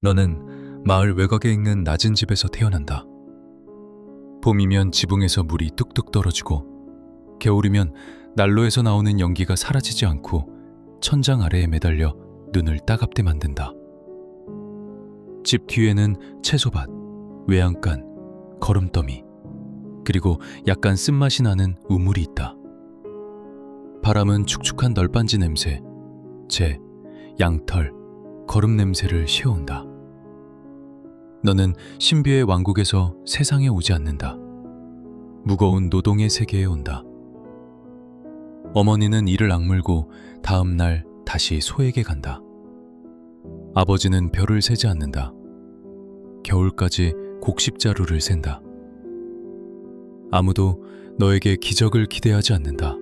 너는 마을 외곽에 있는 낮은 집에서 태어난다. 봄이면 지붕에서 물이 뚝뚝 떨어지고, 겨울이면 난로에서 나오는 연기가 사라지지 않고 천장 아래에 매달려 눈을 따갑게 만든다. 집 뒤에는 채소밭, 외양간, 거름더미, 그리고 약간 쓴맛이 나는 우물이 있다. 바람은 축축한 널빤지 냄새, 재, 양털, 거름 냄새를 쉐어온다. 너는 신비의 왕국에서 세상에 오지 않는다. 무거운 노동의 세계에 온다. 어머니는 이를 악물고 다음 날 다시 소에게 간다. 아버지는 별을 세지 않는다. 겨울까지 곡식자루를 센다. 아무도 너에게 기적을 기대하지 않는다.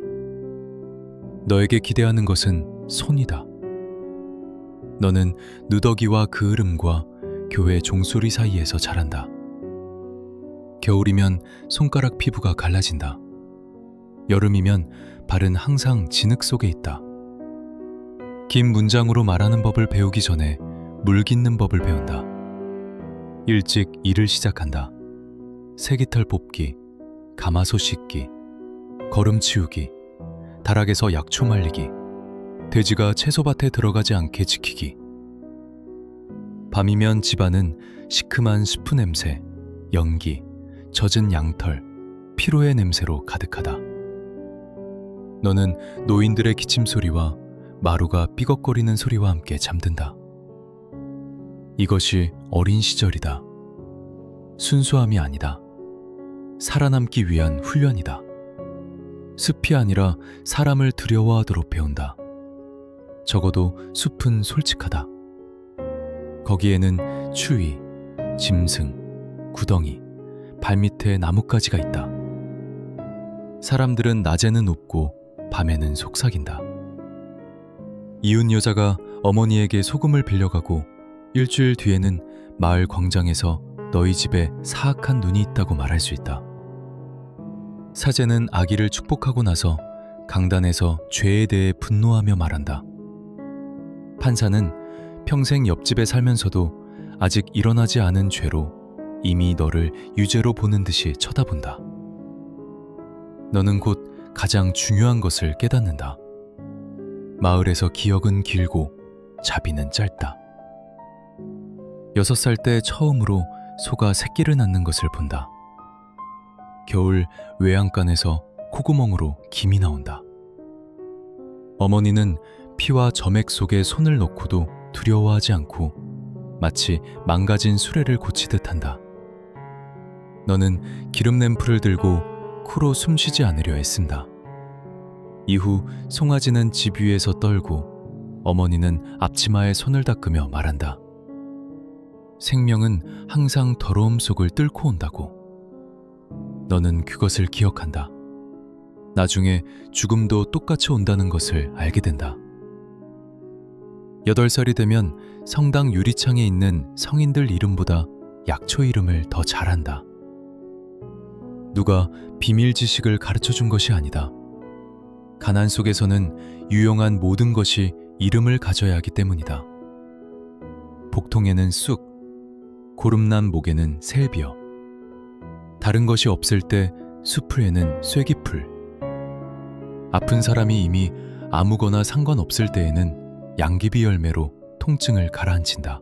너에게 기대하는 것은 손이다. 너는 누더기와 그을음과 교회 종소리 사이에서 자란다. 겨울이면 손가락 피부가 갈라진다. 여름이면 발은 항상 진흙 속에 있다. 긴 문장으로 말하는 법을 배우기 전에 물 깃는 법을 배운다. 일찍 일을 시작한다. 새깃털 뽑기, 가마솥 씻기, 거름 치우기, 다락에서 약초 말리기, 돼지가 채소밭에 들어가지 않게 지키기. 밤이면 집안은 시큼한 스프 냄새, 연기, 젖은 양털, 피로의 냄새로 가득하다. 너는 노인들의 기침 소리와 마루가 삐걱거리는 소리와 함께 잠든다. 이것이 어린 시절이다. 순수함이 아니다. 살아남기 위한 훈련이다. 숲이 아니라 사람을 두려워하도록 배운다. 적어도 숲은 솔직하다. 거기에는 추위, 짐승, 구덩이, 발밑에 나뭇가지가 있다. 사람들은 낮에는 웃고 밤에는 속삭인다. 이웃 여자가 어머니에게 소금을 빌려가고 일주일 뒤에는 마을 광장에서 너희 집에 사악한 눈이 있다고 말할 수 있다. 사제는 아기를 축복하고 나서 강단에서 죄에 대해 분노하며 말한다. 판사는 평생 옆집에 살면서도 아직 일어나지 않은 죄로 이미 너를 유죄로 보는 듯이 쳐다본다. 너는 곧 가장 중요한 것을 깨닫는다. 마을에서 기억은 길고 자비는 짧다. 6살 때 처음으로 소가 새끼를 낳는 것을 본다. 겨울 외양간에서 콧구멍으로 김이 나온다. 어머니는 피와 점액 속에 손을 넣고도 두려워하지 않고 마치 망가진 수레를 고치듯 한다. 너는 기름 램프를 들고 코로 숨쉬지 않으려 애쓴다. 이후 송아지는 집 위에서 떨고 어머니는 앞치마에 손을 닦으며 말한다. 생명은 항상 더러움 속을 뚫고 온다고. 너는 그것을 기억한다. 나중에 죽음도 똑같이 온다는 것을 알게 된다. 8살이 되면 성당 유리창에 있는 성인들 이름보다 약초 이름을 더 잘한다. 누가 비밀 지식을 가르쳐준 것이 아니다. 가난 속에서는 유용한 모든 것이 이름을 가져야 하기 때문이다. 복통에는 쑥, 고름난 목에는 셀비어, 다른 것이 없을 때 수풀에는 쐐기풀, 아픈 사람이 이미 아무거나 상관없을 때에는 양귀비 열매로 통증을 가라앉힌다.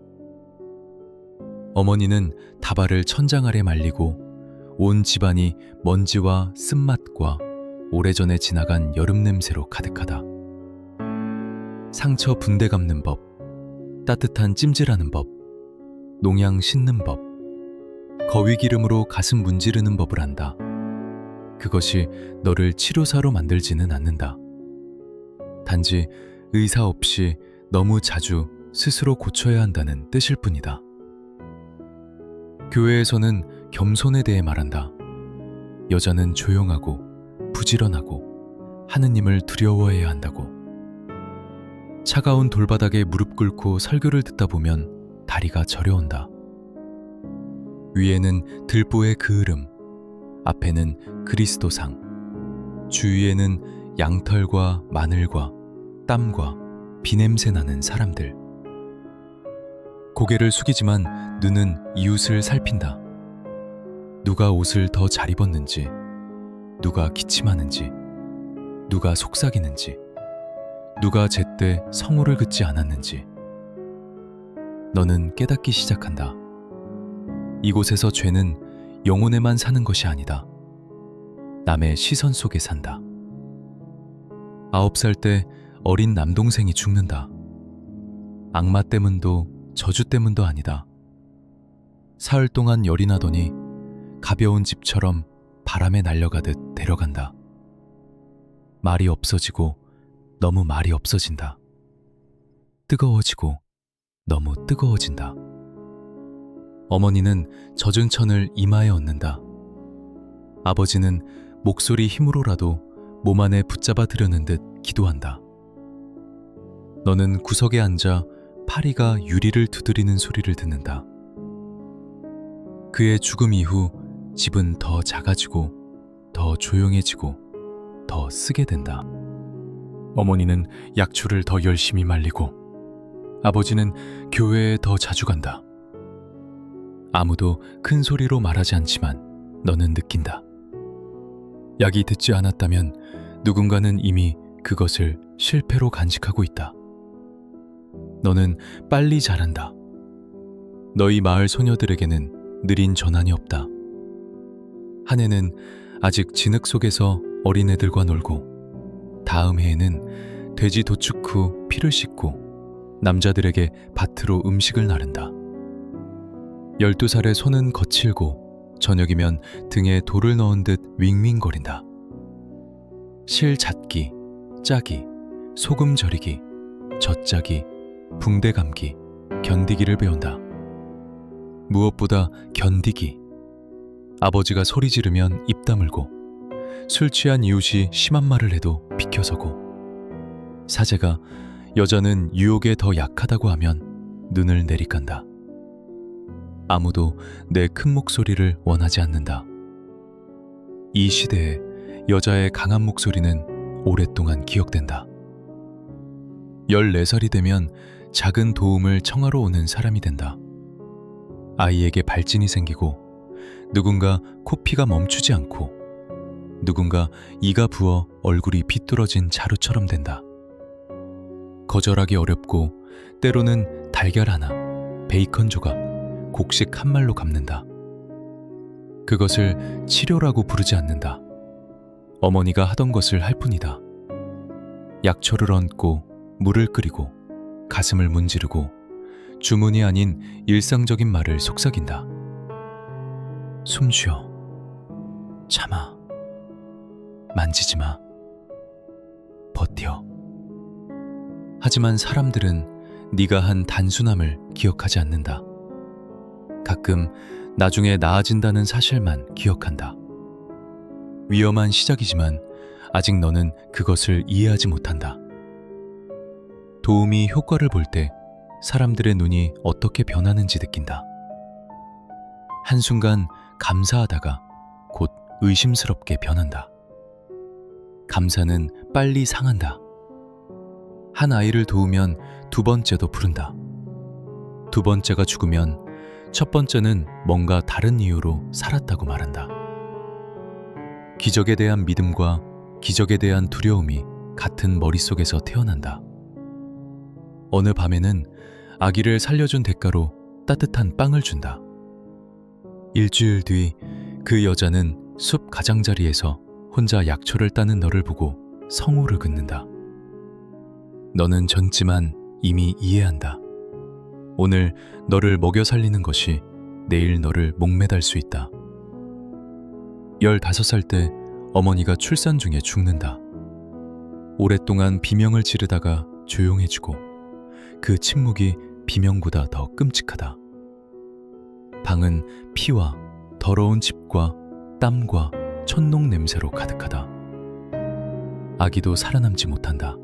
어머니는 다발을 천장 아래 말리고 온 집안이 먼지와 쓴맛과 오래전에 지나간 여름 냄새로 가득하다. 상처 붕대 감는 법, 따뜻한 찜질하는 법, 농양 씻는 법, 거위 기름으로 가슴 문지르는 법을 안다. 그것이 너를 치료사로 만들지는 않는다. 단지 의사 없이 너무 자주 스스로 고쳐야 한다는 뜻일 뿐이다. 교회에서는 겸손에 대해 말한다. 여자는 조용하고 부지런하고 하느님을 두려워해야 한다고. 차가운 돌바닥에 무릎 꿇고 설교를 듣다 보면 다리가 저려온다. 위에는 들보의 그을음, 앞에는 그리스도상, 주위에는 양털과 마늘과 땀과 비냄새 나는 사람들. 고개를 숙이지만 눈은 이웃을 살핀다. 누가 옷을 더 잘 입었는지, 누가 기침하는지, 누가 속삭이는지, 누가 제때 성호를 긋지 않았는지. 너는 깨닫기 시작한다. 이곳에서 죄는 영혼에만 사는 것이 아니다. 남의 시선 속에 산다. 9살 때 어린 남동생이 죽는다. 악마 때문도 저주 때문도 아니다. 사흘 동안 열이 나더니 가벼운 집처럼 바람에 날려가듯 데려간다. 말이 없어지고 너무 말이 없어진다. 뜨거워지고 너무 뜨거워진다. 어머니는 젖은 천을 이마에 얹는다. 아버지는 목소리 힘으로라도 몸 안에 붙잡아 들여는 듯 기도한다. 너는 구석에 앉아 파리가 유리를 두드리는 소리를 듣는다. 그의 죽음 이후 집은 더 작아지고 더 조용해지고 더 쓰게 된다. 어머니는 약초를 더 열심히 말리고 아버지는 교회에 더 자주 간다. 아무도 큰 소리로 말하지 않지만 너는 느낀다. 약이 듣지 않았다면 누군가는 이미 그것을 실패로 간직하고 있다. 너는 빨리 자란다. 너희 마을 소녀들에게는 느린 전환이 없다. 한 해는 아직 진흙 속에서 어린애들과 놀고, 다음 해에는 돼지 도축 후 피를 씻고 남자들에게 밭으로 음식을 나른다. 12살에 손은 거칠고 저녁이면 등에 돌을 넣은 듯 윙윙거린다. 실 잡기, 짜기, 소금 절이기, 젖짜기, 붕대 감기, 견디기를 배운다. 무엇보다 견디기. 아버지가 소리 지르면 입 다물고, 술 취한 이웃이 심한 말을 해도 비켜서고, 사제가 여자는 유혹에 더 약하다고 하면 눈을 내리깐다. 아무도 내 큰 목소리를 원하지 않는다. 이 시대에 여자의 강한 목소리는 오랫동안 기억된다. 14살이 되면 작은 도움을 청하러 오는 사람이 된다. 아이에게 발진이 생기고, 누군가 코피가 멈추지 않고, 누군가 이가 부어 얼굴이 비뚤어진 자루처럼 된다. 거절하기 어렵고 때로는 달걀 하나, 베이컨 조각, 곡식 한 말로 갚는다. 그것을 치료라고 부르지 않는다. 어머니가 하던 것을 할 뿐이다. 약초를 얹고 물을 끓이고 가슴을 문지르고 주문이 아닌 일상적인 말을 속삭인다. 숨 쉬어. 참아. 만지지 마. 버텨. 하지만 사람들은 네가 한 단순함을 기억하지 않는다. 가끔 나중에 나아진다는 사실만 기억한다. 위험한 시작이지만 아직 너는 그것을 이해하지 못한다. 도움이 효과를 볼 때 사람들의 눈이 어떻게 변하는지 느낀다. 한순간 감사하다가 곧 의심스럽게 변한다. 감사는 빨리 상한다. 한 아이를 도우면 두 번째도 부른다. 두 번째가 죽으면 첫 번째는 뭔가 다른 이유로 살았다고 말한다. 기적에 대한 믿음과 기적에 대한 두려움이 같은 머릿속에서 태어난다. 어느 밤에는 아기를 살려준 대가로 따뜻한 빵을 준다. 일주일 뒤 그 여자는 숲 가장자리에서 혼자 약초를 따는 너를 보고 성호를 긋는다. 너는 젊지만 이미 이해한다. 오늘 너를 먹여 살리는 것이 내일 너를 목매달 수 있다. 15살 때 어머니가 출산 중에 죽는다. 오랫동안 비명을 지르다가 조용해지고 그 침묵이 비명보다 더 끔찍하다. 방은 피와 더러운 집과 땀과 촛농 냄새로 가득하다. 아기도 살아남지 못한다.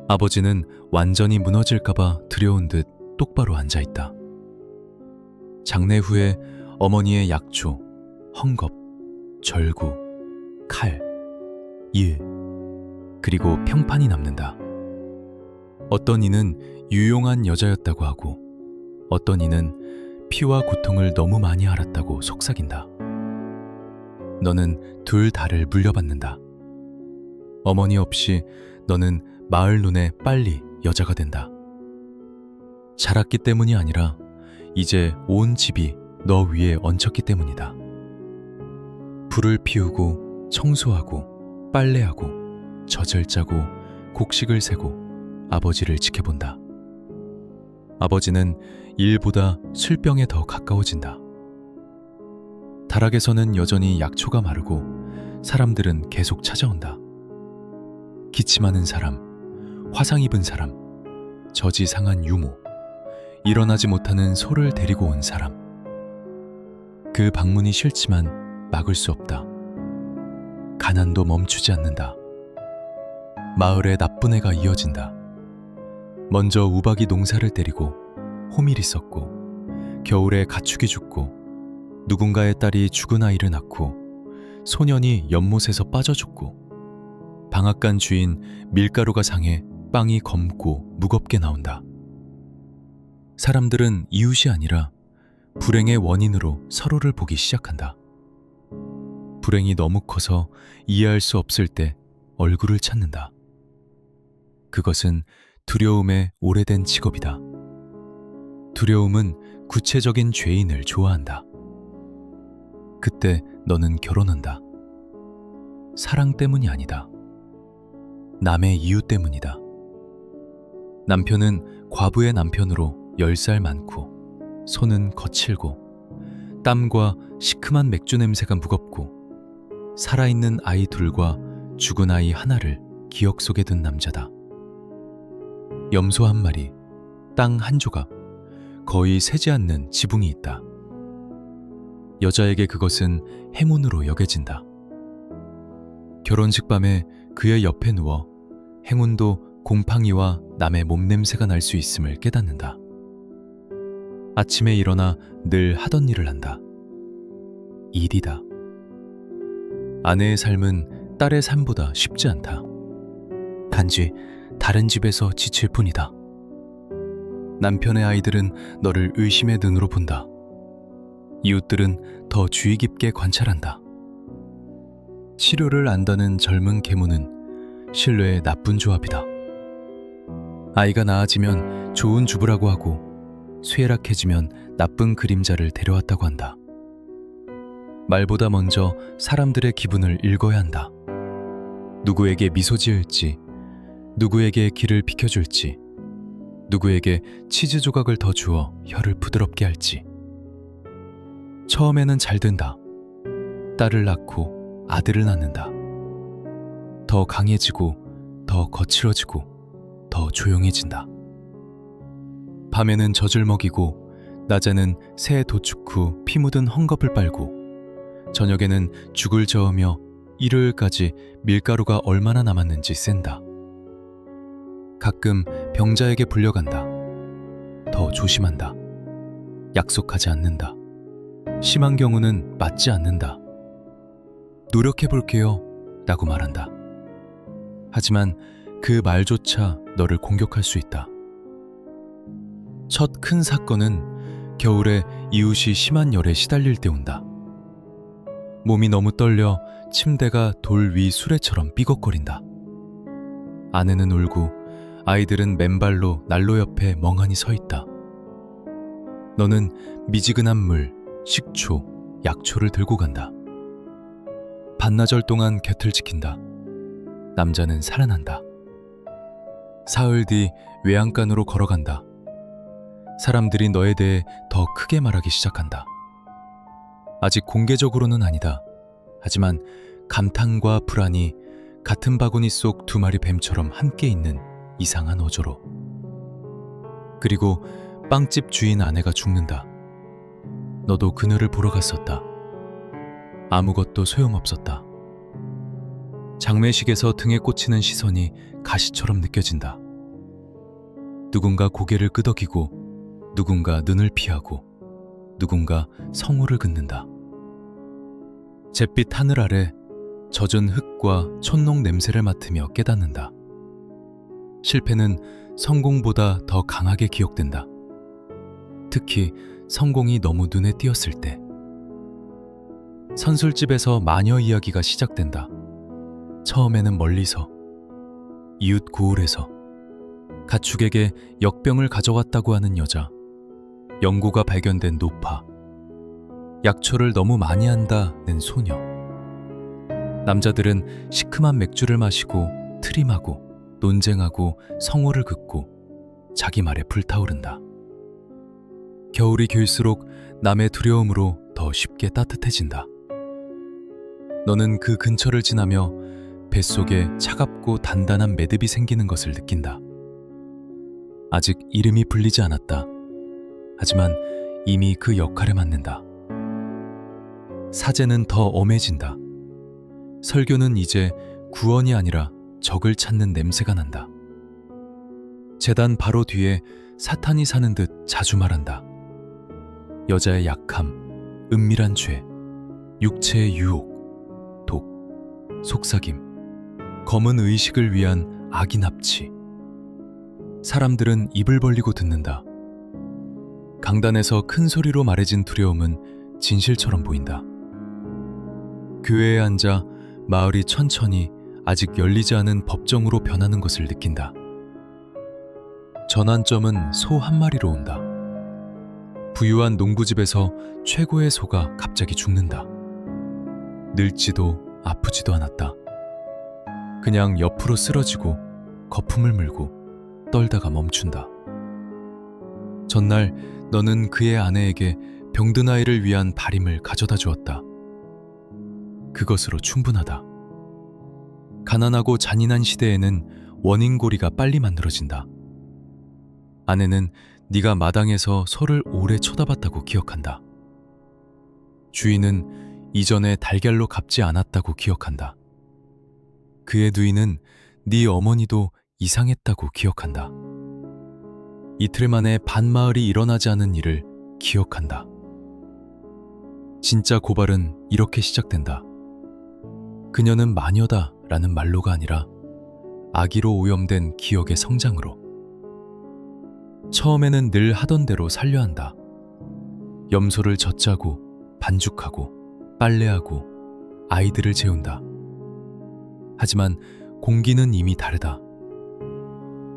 아버지는 완전히 무너질까봐 두려운 듯 똑바로 앉아있다. 장례 후에 어머니의 약초, 헝겊, 절구, 칼, 일, 그리고 평판이 남는다. 어떤 이는 유용한 여자였다고 하고, 어떤 이는 피와 고통을 너무 많이 알았다고 속삭인다. 너는 둘 다를 물려받는다. 어머니 없이 너는 마을 눈에 빨리 여자가 된다. 자랐기 때문이 아니라 이제 온 집이 너 위에 얹혔기 때문이다. 불을 피우고 청소하고 빨래하고 젖을 짜고 곡식을 세고 아버지를 지켜본다. 아버지는 일보다 술병에 더 가까워진다. 다락에서는 여전히 약초가 마르고 사람들은 계속 찾아온다. 기침하는 사람, 화상 입은 사람, 젖이 상한 유모, 일어나지 못하는 소를 데리고 온 사람. 그 방문이 싫지만 막을 수 없다. 가난도 멈추지 않는다. 마을에 나쁜 애가 이어진다. 먼저 우박이 농사를 때리고 호밀이 썩고 겨울에 가축이 죽고 누군가의 딸이 죽은 아이를 낳고 소년이 연못에서 빠져 죽고 방앗간 주인 밀가루가 상해 빵이 검고 무겁게 나온다. 사람들은 이웃이 아니라 불행의 원인으로 서로를 보기 시작한다. 불행이 너무 커서 이해할 수 없을 때 얼굴을 찾는다. 그것은 두려움의 오래된 직업이다. 두려움은 구체적인 죄인을 좋아한다. 그때 너는 결혼한다. 사랑 때문이 아니다. 남의 이유 때문이다. 남편은 과부의 남편으로 10살 많고 손은 거칠고 땀과 시큼한 맥주 냄새가 무겁고 살아있는 아이 둘과 죽은 아이 하나를 기억 속에 둔 남자다. 염소 한 마리, 땅 한 조각, 거의 새지 않는 지붕이 있다. 여자에게 그것은 행운으로 여겨진다. 결혼식 밤에 그의 옆에 누워 행운도 곰팡이와 남의 몸냄새가 날 수 있음을 깨닫는다. 아침에 일어나 늘 하던 일을 한다. 일이다. 아내의 삶은 딸의 삶보다 쉽지 않다. 단지 다른 집에서 지칠 뿐이다. 남편의 아이들은 너를 의심의 눈으로 본다. 이웃들은 더 주의 깊게 관찰한다. 치료를 안다는 젊은 계모는 신뢰의 나쁜 조합이다. 아이가 나아지면 좋은 주부라고 하고 쇠락해지면 나쁜 그림자를 데려왔다고 한다. 말보다 먼저 사람들의 기분을 읽어야 한다. 누구에게 미소 지을지, 누구에게 길을 비켜줄지, 누구에게 치즈 조각을 더 주어 혀를 부드럽게 할지. 처음에는 잘 된다. 딸을 낳고 아들을 낳는다. 더 강해지고 더 거칠어지고 더 조용해진다. 밤에는 젖을 먹이고 낮에는 새 도축 후 피 묻은 헝겊을 빨고 저녁에는 죽을 저으며 일요일까지 밀가루가 얼마나 남았는지 센다. 가끔 병자에게 불려간다. 더 조심한다. 약속하지 않는다. 심한 경우는 맞지 않는다. 노력해볼게요 라고 말한다. 하지만 그 말조차 너를 공격할 수 있다. 첫 큰 사건은 겨울에 이웃이 심한 열에 시달릴 때 온다. 몸이 너무 떨려 침대가 돌 위 수레처럼 삐걱거린다. 아내는 울고 아이들은 맨발로 난로 옆에 멍하니 서 있다. 너는 미지근한 물, 식초, 약초를 들고 간다. 반나절 동안 곁을 지킨다. 남자는 살아난다. 사흘 뒤 외양간으로 걸어간다. 사람들이 너에 대해 더 크게 말하기 시작한다. 아직 공개적으로는 아니다. 하지만 감탄과 불안이 같은 바구니 속 두 마리 뱀처럼 함께 있는 이상한 어조로. 그리고 빵집 주인 아내가 죽는다. 너도 그녀를 보러 갔었다. 아무것도 소용없었다. 장례식에서 등에 꽂히는 시선이 가시처럼 느껴진다. 누군가 고개를 끄덕이고 누군가 눈을 피하고 누군가 성호를 긋는다. 잿빛 하늘 아래 젖은 흙과 촛농 냄새를 맡으며 깨닫는다. 실패는 성공보다 더 강하게 기억된다. 특히 성공이 너무 눈에 띄었을 때. 선술집에서 마녀 이야기가 시작된다. 처음에는 멀리서, 이웃 고을에서 가축에게 역병을 가져왔다고 하는 여자, 연고가 발견된 노파, 약초를 너무 많이 한다는 소녀. 남자들은 시큼한 맥주를 마시고 트림하고 논쟁하고 성호를 긋고 자기 말에 불타오른다. 겨울이 길수록 남의 두려움으로 더 쉽게 따뜻해진다. 너는 그 근처를 지나며 뱃속에 차갑고 단단한 매듭이 생기는 것을 느낀다. 아직 이름이 불리지 않았다. 하지만 이미 그 역할에 맞는다. 사제는 더 엄해진다. 설교는 이제 구원이 아니라 적을 찾는 냄새가 난다. 제단 바로 뒤에 사탄이 사는 듯 자주 말한다. 여자의 약함, 은밀한 죄, 육체의 유혹, 독, 속삭임, 검은 의식을 위한 악의 납치. 사람들은 입을 벌리고 듣는다. 강단에서 큰 소리로 말해진 두려움은 진실처럼 보인다. 교회에 앉아 마을이 천천히 아직 열리지 않은 법정으로 변하는 것을 느낀다. 전환점은 소 한 마리로 온다. 부유한 농부집에서 최고의 소가 갑자기 죽는다. 늙지도 아프지도 않았다. 그냥 옆으로 쓰러지고 거품을 물고 떨다가 멈춘다. 전날 너는 그의 아내에게 병든 아이를 위한 다림을 가져다 주었다. 그것으로 충분하다. 가난하고 잔인한 시대에는 원인고리가 빨리 만들어진다. 아내는 네가 마당에서 소를 오래 쳐다봤다고 기억한다. 주인은 이전에 달걀로 갚지 않았다고 기억한다. 그의 누이는 네 어머니도 이상했다고 기억한다. 이틀 만에 반마을이 일어나지 않은 일을 기억한다. 진짜 고발은 이렇게 시작된다. 그녀는 마녀다 라는 말로가 아니라 아기로 오염된 기억의 성장으로. 처음에는 늘 하던 대로 살려 한다. 염소를 젖짜고 반죽하고 빨래하고 아이들을 재운다. 하지만 공기는 이미 다르다.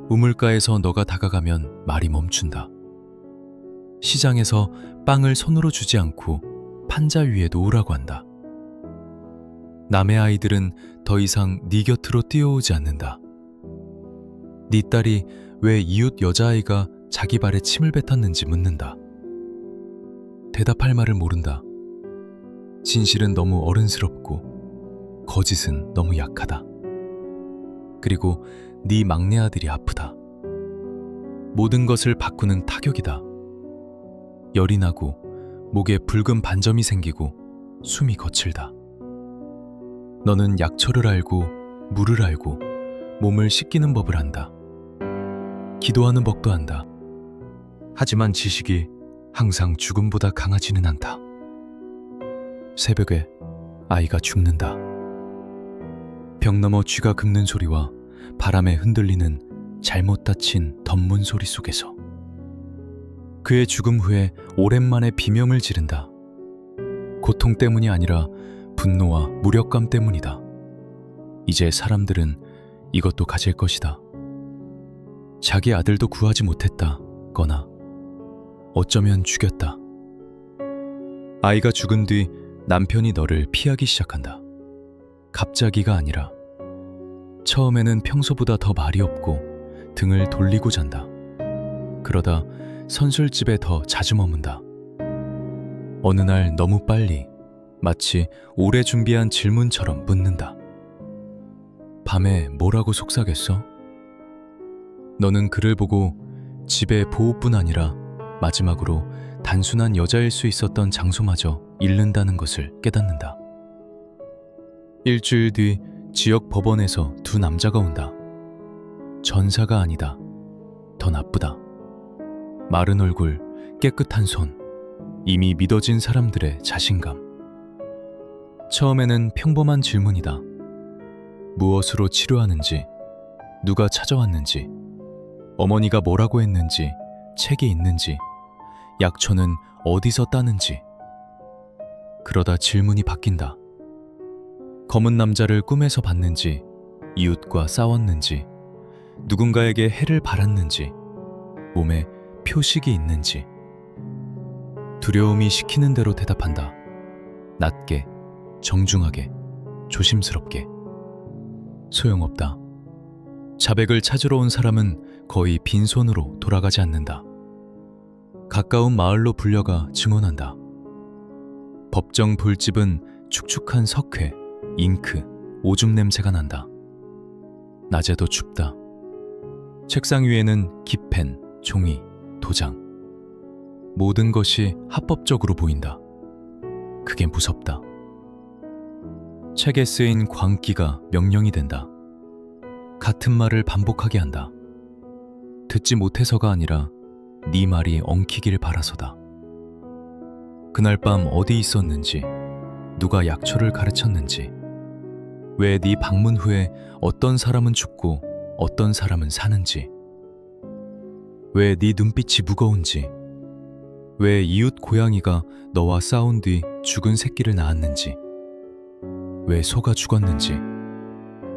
우물가에서 너가 다가가면 말이 멈춘다. 시장에서 빵을 손으로 주지 않고 판자 위에 놓으라고 한다. 남의 아이들은 더 이상 네 곁으로 뛰어오지 않는다. 네 딸이 왜 이웃 여자아이가 자기 발에 침을 뱉었는지 묻는다. 대답할 말을 모른다. 진실은 너무 어른스럽고 거짓은 너무 약하다. 그리고 네 막내 아들이 아프다. 모든 것을 바꾸는 타격이다. 열이 나고 목에 붉은 반점이 생기고 숨이 거칠다. 너는 약초를 알고 물을 알고 몸을 씻기는 법을 안다. 기도하는 법도 안다. 하지만 지식이 항상 죽음보다 강하지는 않다. 새벽에 아이가 죽는다. 벽 너머 쥐가 긁는 소리와 바람에 흔들리는 잘못 닫힌 덧문 소리 속에서 그의 죽음 후에 오랜만에 비명을 지른다. 고통 때문이 아니라 분노와 무력감 때문이다. 이제 사람들은 이것도 가질 것이다. 자기 아들도 구하지 못했다거나 어쩌면 죽였다. 아이가 죽은 뒤 남편이 너를 피하기 시작한다. 갑자기가 아니라 처음에는 평소보다 더 말이 없고 등을 돌리고 잔다. 그러다 선술집에 더 자주 머문다. 어느 날 너무 빨리 마치 오래 준비한 질문처럼 묻는다. 밤에 뭐라고 속삭였어? 너는 그를 보고 집의 보호뿐 아니라 마지막으로 단순한 여자일 수 있었던 장소마저 잃는다는 것을 깨닫는다. 일주일 뒤 지역 법원에서 두 남자가 온다. 전사가 아니다. 더 나쁘다. 마른 얼굴, 깨끗한 손, 이미 믿어진 사람들의 자신감. 처음에는 평범한 질문이다. 무엇으로 치료하는지, 누가 찾아왔는지, 어머니가 뭐라고 했는지, 책이 있는지, 약초는 어디서 따는지. 그러다 질문이 바뀐다. 검은 남자를 꿈에서 봤는지, 이웃과 싸웠는지, 누군가에게 해를 바랐는지, 몸에 표식이 있는지. 두려움이 시키는 대로 대답한다. 낮게, 정중하게, 조심스럽게. 소용없다. 자백을 찾으러 온 사람은 거의 빈손으로 돌아가지 않는다. 가까운 마을로 불려가 증언한다. 법정 볼집은 축축한 석회, 잉크, 오줌 냄새가 난다. 낮에도 춥다. 책상 위에는 기펜, 종이, 도장. 모든 것이 합법적으로 보인다. 그게 무섭다. 책에 쓰인 광기가 명령이 된다. 같은 말을 반복하게 한다. 듣지 못해서가 아니라 네 말이 엉키길 바라서다. 그날 밤 어디 있었는지, 누가 약초를 가르쳤는지, 왜 네 방문 후에 어떤 사람은 죽고 어떤 사람은 사는지, 왜 네 눈빛이 무거운지, 왜 이웃 고양이가 너와 싸운 뒤 죽은 새끼를 낳았는지, 왜 소가 죽었는지,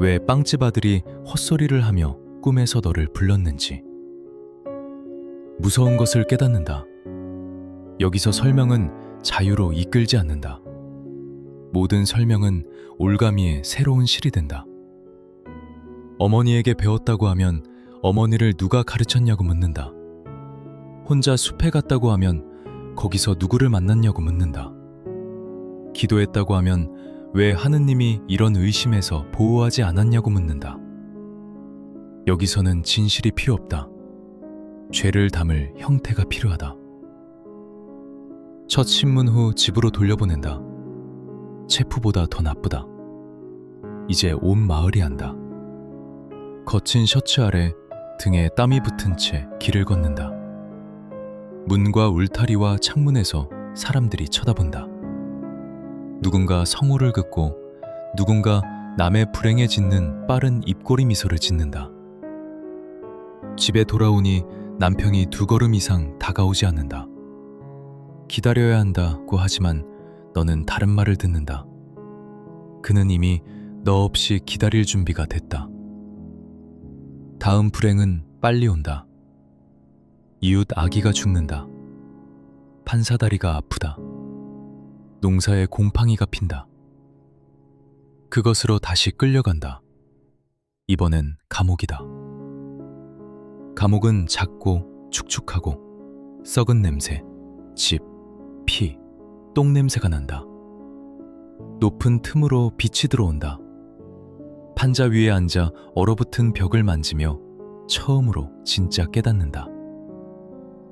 왜 빵집 아들이 헛소리를 하며 꿈에서 너를 불렀는지. 무서운 것을 깨닫는다. 여기서 설명은 자유로 이끌지 않는다. 모든 설명은 올가미의 새로운 실이 된다. 어머니에게 배웠다고 하면 어머니를 누가 가르쳤냐고 묻는다. 혼자 숲에 갔다고 하면 거기서 누구를 만났냐고 묻는다. 기도했다고 하면 왜 하느님이 이런 의심에서 보호하지 않았냐고 묻는다. 여기서는 진실이 필요 없다. 죄를 담을 형태가 필요하다. 첫 신문 후 집으로 돌려보낸다. 체프보다 더 나쁘다. 이제 온 마을이 안다. 거친 셔츠 아래 등에 땀이 붙은 채 길을 걷는다. 문과 울타리와 창문에서 사람들이 쳐다본다. 누군가 성호를 긋고 누군가 남의 불행에 짓는 빠른 입꼬리 미소를 짓는다. 집에 돌아오니 남편이 2걸음 이상 다가오지 않는다. 기다려야 한다고 하지만 너는 다른 말을 듣는다. 그는 이미 너 없이 기다릴 준비가 됐다. 다음 불행은 빨리 온다. 이웃 아기가 죽는다. 판사다리가 아프다. 농사에 곰팡이가 핀다. 그것으로 다시 끌려간다. 이번엔 감옥이다. 감옥은 작고 축축하고 썩은 냄새, 집, 피, 똥 냄새가 난다. 높은 틈으로 빛이 들어온다. 판자 위에 앉아 얼어붙은 벽을 만지며 처음으로 진짜 깨닫는다.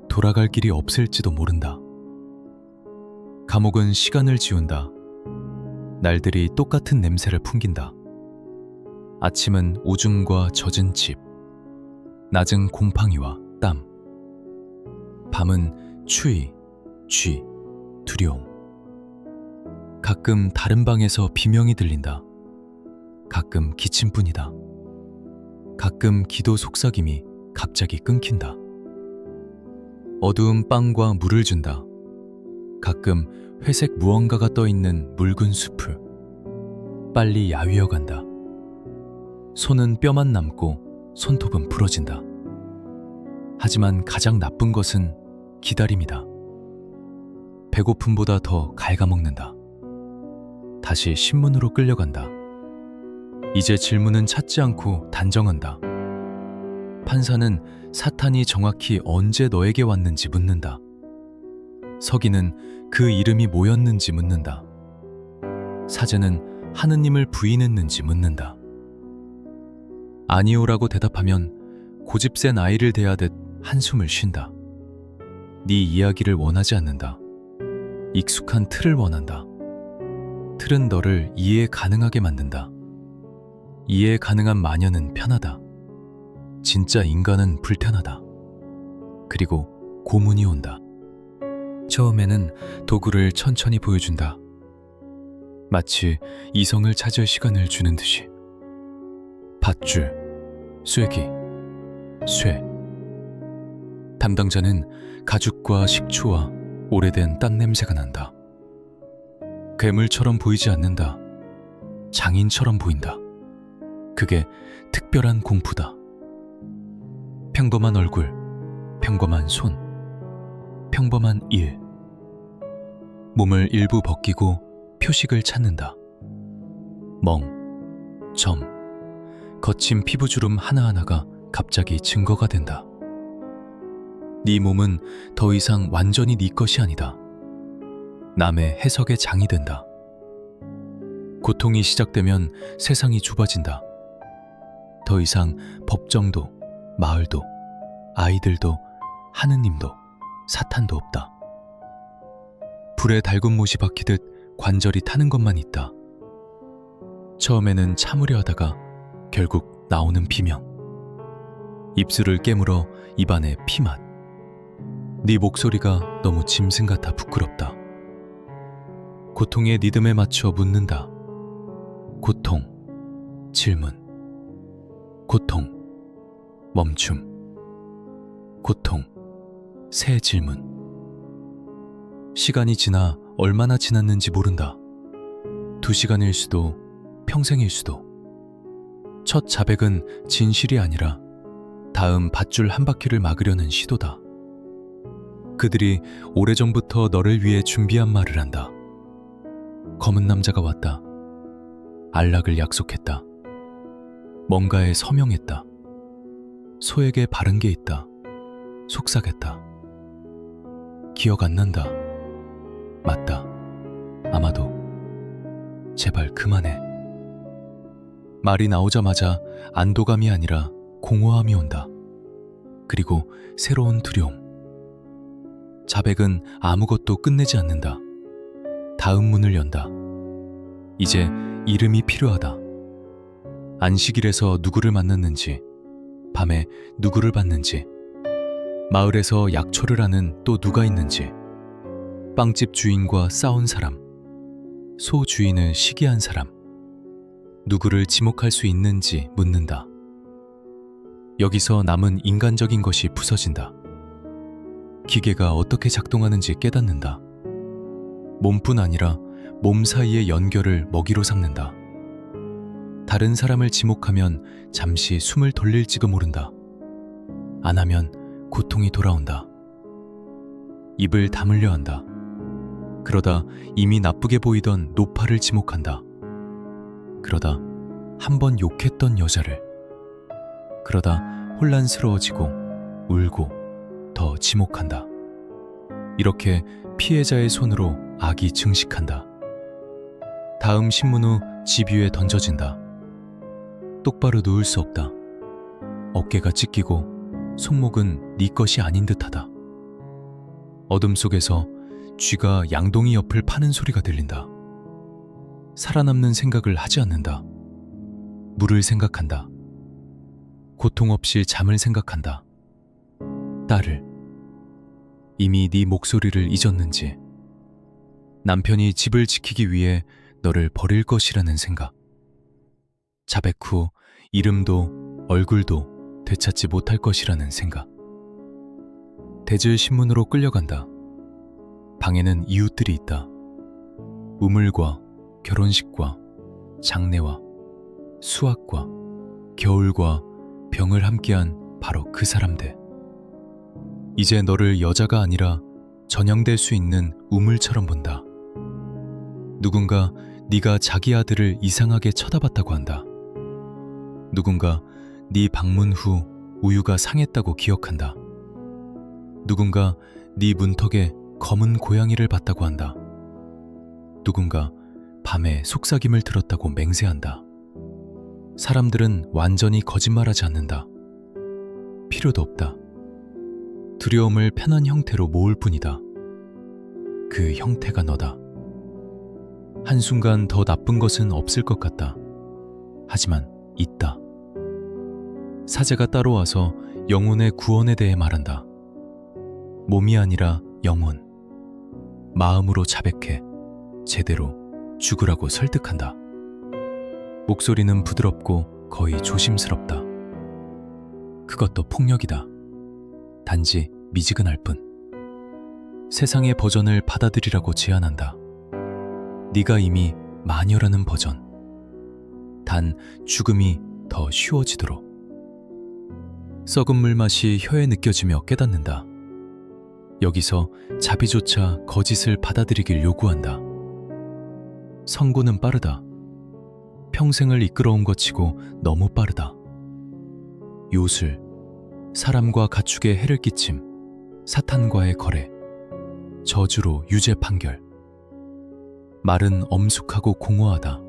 돌아갈 길이 없을지도 모른다. 감옥은 시간을 지운다. 날들이 똑같은 냄새를 풍긴다. 아침은 오줌과 젖은 집, 낮은 곰팡이와 땀, 밤은 추위, 쥐, 두려움. 가끔 다른 방에서 비명이 들린다. 가끔 기침뿐이다. 가끔 기도 속삭임이 갑자기 끊긴다. 어두운 빵과 물을 준다. 가끔 회색 무언가가 떠있는 묽은 숲을. 빨리 야위어 간다. 손은 뼈만 남고 손톱은 부러진다. 하지만 가장 나쁜 것은 기다림이다. 배고픔보다 더 갉아먹는다. 다시 신문으로 끌려간다. 이제 질문은 찾지 않고 단정한다. 판사는 사탄이 정확히 언제 너에게 왔는지 묻는다. 서기는 그 이름이 뭐였는지 묻는다. 사제는 하느님을 부인했는지 묻는다. 아니오라고 대답하면 고집센 아이를 대하듯 한숨을 쉰다. 네 이야기를 원하지 않는다. 익숙한 틀을 원한다. 틀은 너를 이해 가능하게 만든다. 이해 가능한 마녀는 편하다. 진짜 인간은 불편하다. 그리고 고문이 온다. 처음에는 도구를 천천히 보여준다. 마치 이성을 찾을 시간을 주는 듯이. 밧줄, 쐐기, 쇠. 담당자는 가죽과 식초와 오래된 땀 냄새가 난다. 괴물처럼 보이지 않는다. 장인처럼 보인다. 그게 특별한 공포다. 평범한 얼굴, 평범한 손, 평범한 일. 몸을 일부 벗기고 표식을 찾는다. 멍, 점, 거친 피부주름 하나하나가 갑자기 증거가 된다. 네 몸은 더 이상 완전히 네 것이 아니다. 남의 해석의 장이 된다. 고통이 시작되면 세상이 좁아진다. 더 이상 법정도, 마을도, 아이들도, 하느님도, 사탄도 없다. 불에 달군 못이 박히듯 관절이 타는 것만 있다. 처음에는 참으려 하다가 결국 나오는 비명. 입술을 깨물어 입안에 피맛. 네 목소리가 너무 짐승 같아 부끄럽다. 고통의 리듬에 맞춰 묻는다. 고통, 질문. 고통, 멈춤. 고통, 새 질문. 시간이 지나 얼마나 지났는지 모른다. 2시간일 수도, 평생일 수도. 첫 자백은 진실이 아니라 다음 밧줄 한 바퀴를 막으려는 시도다. 그들이 오래전부터 너를 위해 준비한 말을 한다. 검은 남자가 왔다. 안락을 약속했다. 뭔가에 서명했다. 소에게 바른 게 있다. 속삭였다. 기억 안 난다. 맞다. 아마도. 제발 그만해. 말이 나오자마자 안도감이 아니라 공허함이 온다. 그리고 새로운 두려움. 자백은 아무것도 끝내지 않는다. 다음 문을 연다. 이제 이름이 필요하다. 안식일에서 누구를 만났는지, 밤에 누구를 봤는지, 마을에서 약초를 하는 또 누가 있는지, 빵집 주인과 싸운 사람, 소 주인을 시기한 사람, 누구를 지목할 수 있는지 묻는다. 여기서 남은 인간적인 것이 부서진다. 기계가 어떻게 작동하는지 깨닫는다. 몸뿐 아니라 몸 사이의 연결을 먹이로 삼는다. 다른 사람을 지목하면 잠시 숨을 돌릴지도 모른다. 안 하면 고통이 돌아온다. 입을 다물려 한다. 그러다 이미 나쁘게 보이던 노파를 지목한다. 그러다 한 번 욕했던 여자를. 그러다 혼란스러워지고 울고 더 지목한다. 이렇게 피해자의 손으로 악이 증식한다. 다음 신문 후 집 위에 던져진다. 똑바로 누울 수 없다. 어깨가 찢기고 손목은 네 것이 아닌 듯하다. 어둠 속에서 쥐가 양동이 옆을 파는 소리가 들린다. 살아남는 생각을 하지 않는다. 물을 생각한다. 고통 없이 잠을 생각한다. 딸을. 이미 네 목소리를 잊었는지. 남편이 집을 지키기 위해 너를 버릴 것이라는 생각. 자백 후 이름도 얼굴도 되찾지 못할 것이라는 생각. 대질 신문으로 끌려간다. 방에는 이웃들이 있다. 우물과 결혼식과 장례와 수학과 겨울과 병을 함께한 바로 그 사람들. 이제 너를 여자가 아니라 전형될 수 있는 우물처럼 본다. 누군가 네가 자기 아들을 이상하게 쳐다봤다고 한다. 누군가 네 방문 후 우유가 상했다고 기억한다. 누군가 네 문턱에 검은 고양이를 봤다고 한다. 누군가 밤에 속삭임을 들었다고 맹세한다. 사람들은 완전히 거짓말하지 않는다. 필요도 없다. 두려움을 편한 형태로 모을 뿐이다. 그 형태가 너다. 한순간 더 나쁜 것은 없을 것 같다. 하지만 있다. 사제가 따로 와서 영혼의 구원에 대해 말한다. 몸이 아니라 영혼. 마음으로 자백해 제대로 죽으라고 설득한다. 목소리는 부드럽고 거의 조심스럽다. 그것도 폭력이다. 단지 미지근할 뿐. 세상의 버전을 받아들이라고 제안한다. 네가 이미 마녀라는 버전. 단 죽음이 더 쉬워지도록. 썩은 물 맛이 혀에 느껴지며 깨닫는다. 여기서 자비조차 거짓을 받아들이길 요구한다. 선고는 빠르다. 평생을 이끌어온 것 치고 너무 빠르다. 요술, 사람과 가축에 해를 끼침, 사탄과의 거래, 저주로 유죄 판결. 말은 엄숙하고 공허하다.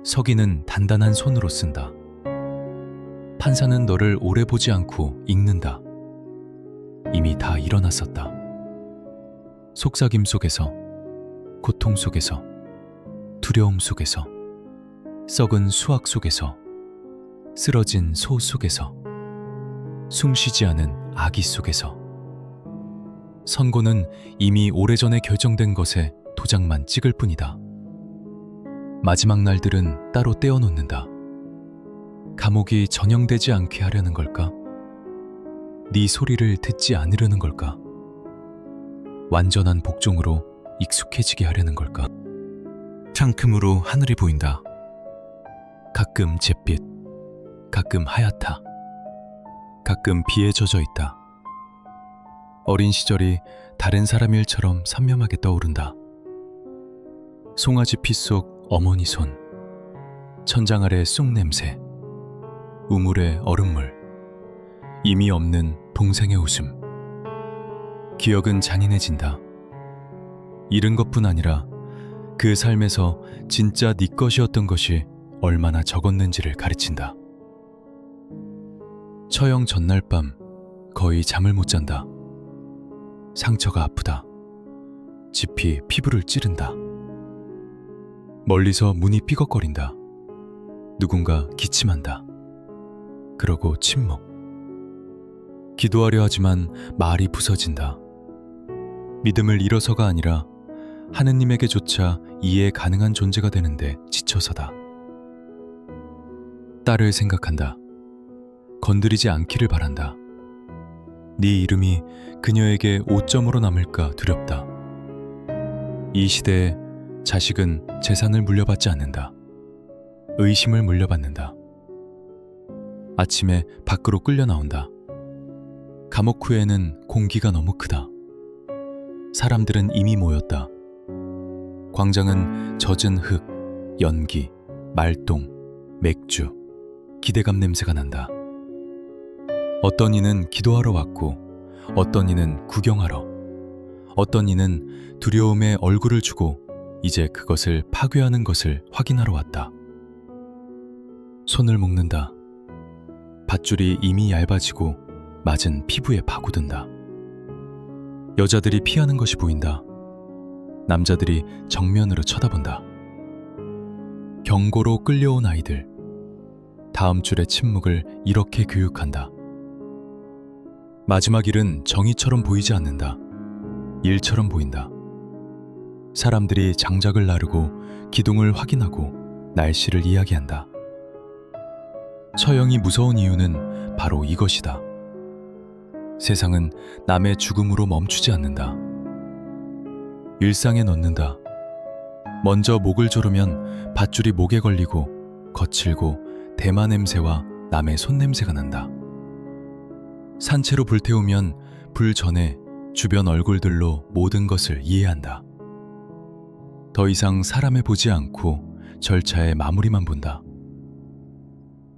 서기는 단단한 손으로 쓴다. 판사는 너를 오래 보지 않고 읽는다. 이미 다 일어났었다. 속삭임 속에서, 고통 속에서, 두려움 속에서, 썩은 수확 속에서, 쓰러진 소 속에서, 숨쉬지 않은 아기 속에서. 선고는 이미 오래전에 결정된 것에 도장만 찍을 뿐이다. 마지막 날들은 따로 떼어놓는다. 감옥이 전형되지 않게 하려는 걸까? 네 소리를 듣지 않으려는 걸까? 완전한 복종으로 익숙해지게 하려는 걸까? 창틈으로 하늘이 보인다. 가끔 잿빛, 가끔 하얗다. 가끔 비에 젖어 있다. 어린 시절이 다른 사람 일처럼 선명하게 떠오른다. 송아지 피 속 어머니 손, 천장 아래 쑥 냄새, 우물의 얼음물, 이미 없는 동생의 웃음. 기억은 잔인해진다. 잃은 것뿐 아니라 그 삶에서 진짜 네 것이었던 것이 얼마나 적었는지를 가르친다. 처형 전날 밤 거의 잠을 못 잔다. 상처가 아프다. 짚이 피부를 찌른다. 멀리서 문이 삐걱거린다. 누군가 기침한다. 그러고 침묵. 기도하려 하지만 말이 부서진다. 믿음을 잃어서가 아니라 하느님에게조차 이해 가능한 존재가 되는데 지쳐서다. 딸을 생각한다. 건드리지 않기를 바란다. 네 이름이 그녀에게 오점으로 남을까 두렵다. 이 시대에 자식은 재산을 물려받지 않는다. 의심을 물려받는다. 아침에 밖으로 끌려 나온다. 감옥 후에는 공기가 너무 크다. 사람들은 이미 모였다. 광장은 젖은 흙, 연기, 말똥, 맥주, 기대감 냄새가 난다. 어떤 이는 기도하러 왔고, 어떤 이는 구경하러, 어떤 이는 두려움에 얼굴을 주고 이제 그것을 파괴하는 것을 확인하러 왔다. 손을 묶는다. 밧줄이 이미 얇아지고 맞은 피부에 파고든다. 여자들이 피하는 것이 보인다. 남자들이 정면으로 쳐다본다. 경고로 끌려온 아이들. 다음 줄의 침묵을 이렇게 교육한다. 마지막 일은 정의처럼 보이지 않는다. 일처럼 보인다. 사람들이 장작을 나르고 기둥을 확인하고 날씨를 이야기한다. 처형이 무서운 이유는 바로 이것이다. 세상은 남의 죽음으로 멈추지 않는다. 일상에 넣는다. 먼저 목을 조르면 밧줄이 목에 걸리고 거칠고 대마 냄새와 남의 손냄새가 난다. 산채로 불태우면 불 전에 주변 얼굴들로 모든 것을 이해한다. 더 이상 사람에 보지 않고 절차의 마무리만 본다.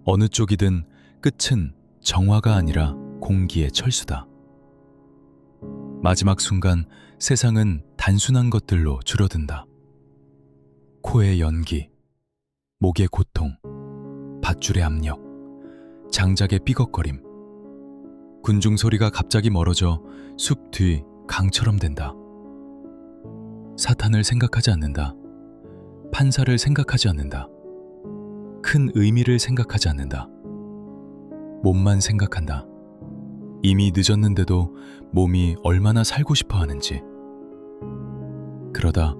어느 쪽이든 끝은 정화가 아니라 공기의 철수다. 마지막 순간 세상은 단순한 것들로 줄어든다. 코의 연기, 목의 고통, 밧줄의 압력, 장작의 삐걱거림. 군중 소리가 갑자기 멀어져 숲 뒤 강처럼 된다. 사탄을 생각하지 않는다. 판사를 생각하지 않는다. 큰 의미를 생각하지 않는다. 몸만 생각한다. 이미 늦었는데도 몸이 얼마나 살고 싶어 하는지. 그러다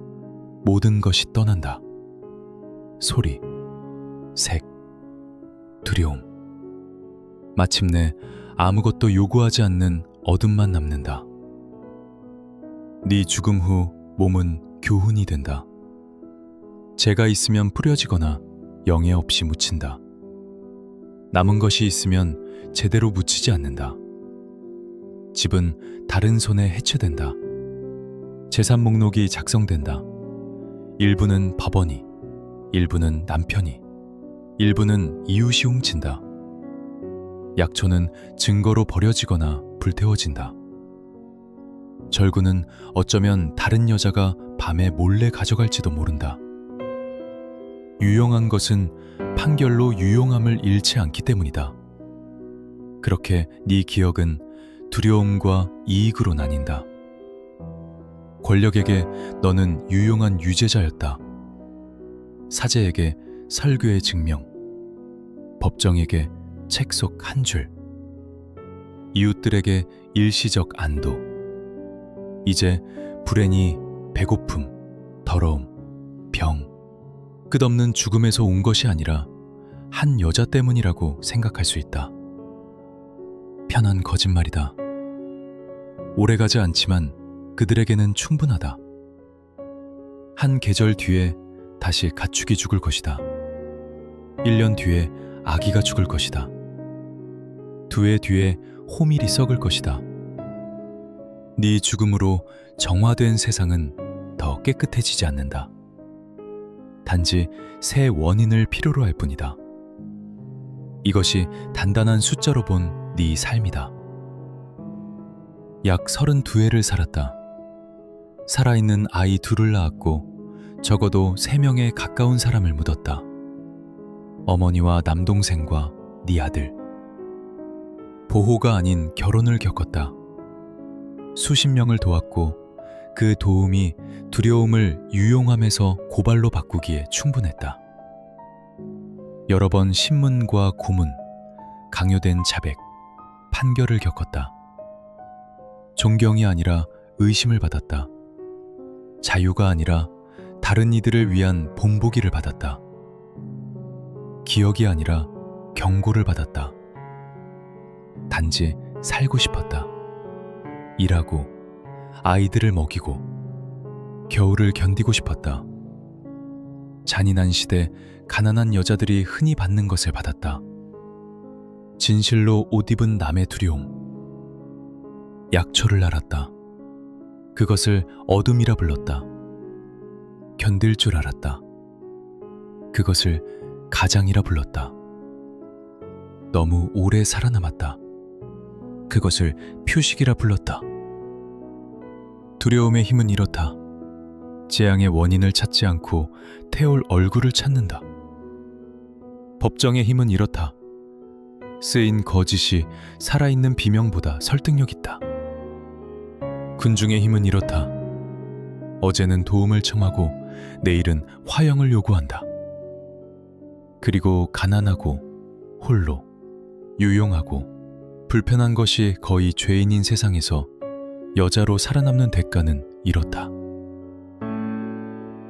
모든 것이 떠난다. 소리, 색, 두려움. 마침내 아무것도 요구하지 않는 어둠만 남는다. 네 죽음 후 몸은 교훈이 된다. 재가 있으면 뿌려지거나 영예 없이 묻힌다. 남은 것이 있으면 제대로 묻히지 않는다. 집은 다른 손에 해체된다. 재산 목록이 작성된다. 일부는 법원이, 일부는 남편이, 일부는 이웃이 훔친다. 약초는 증거로 버려지거나 불태워진다. 절구는 어쩌면 다른 여자가 밤에 몰래 가져갈지도 모른다. 유용한 것은 판결로 유용함을 잃지 않기 때문이다. 그렇게 네 기억은 두려움과 이익으로 나뉜다. 권력에게 너는 유용한 유죄자였다. 사제에게 설교의 증명, 법정에게 책 속 한 줄, 이웃들에게 일시적 안도. 이제 불행이 배고픔, 더러움, 병, 끝없는 죽음에서 온 것이 아니라 한 여자 때문이라고 생각할 수 있다. 편한 거짓말이다. 오래가지 않지만 그들에게는 충분하다. 한 계절 뒤에 다시 가축이 죽을 것이다. 1년 뒤에 아기가 죽을 것이다. 2해 뒤에 호밀이 썩을 것이다. 네 죽음으로 정화된 세상은 더 깨끗해지지 않는다. 단지 새 원인을 필요로 할 뿐이다. 이것이 단단한 숫자로 본 네 삶이다. 약 32해를 살았다. 살아있는 아이 2을 낳았고 적어도 3명의 가까운 사람을 묻었다. 어머니와 남동생과 네 아들. 보호가 아닌 결혼을 겪었다. 수십 명을 도왔고 그 도움이 두려움을 유용함에서 고발로 바꾸기에 충분했다. 여러 번 신문과 고문, 강요된 자백, 판결을 겪었다. 존경이 아니라 의심을 받았다. 자유가 아니라 다른 이들을 위한 본보기를 받았다. 기억이 아니라 경고를 받았다. 단지 살고 싶었다. 일하고 아이들을 먹이고 겨울을 견디고 싶었다. 잔인한 시대 가난한 여자들이 흔히 받는 것을 받았다. 진실로 옷 입은 남의 두려움. 약초를 알았다. 그것을 어둠이라 불렀다. 견딜 줄 알았다. 그것을 가장이라 불렀다. 너무 오래 살아남았다. 그것을 표식이라 불렀다. 두려움의 힘은 이렇다. 재앙의 원인을 찾지 않고 태울 얼굴을 찾는다. 법정의 힘은 이렇다. 쓰인 거짓이 살아있는 비명보다 설득력 있다. 군중의 힘은 이렇다. 어제는 도움을 청하고 내일은 화형을 요구한다. 그리고 가난하고 홀로 유용하고 불편한 것이 거의 죄인인 세상에서 여자로 살아남는 대가는 이렇다.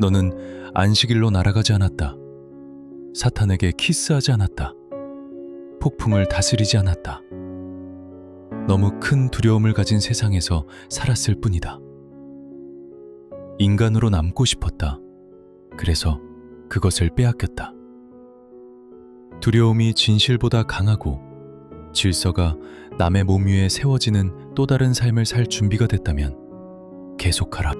너는 안식일로 날아가지 않았다. 사탄에게 키스하지 않았다. 폭풍을 다스리지 않았다. 너무 큰 두려움을 가진 세상에서 살았을 뿐이다. 인간으로 남고 싶었다. 그래서 그것을 빼앗겼다. 두려움이 진실보다 강하고 질서가 남의 몸 위에 세워지는 또 다른 삶을 살 준비가 됐다면 계속하라.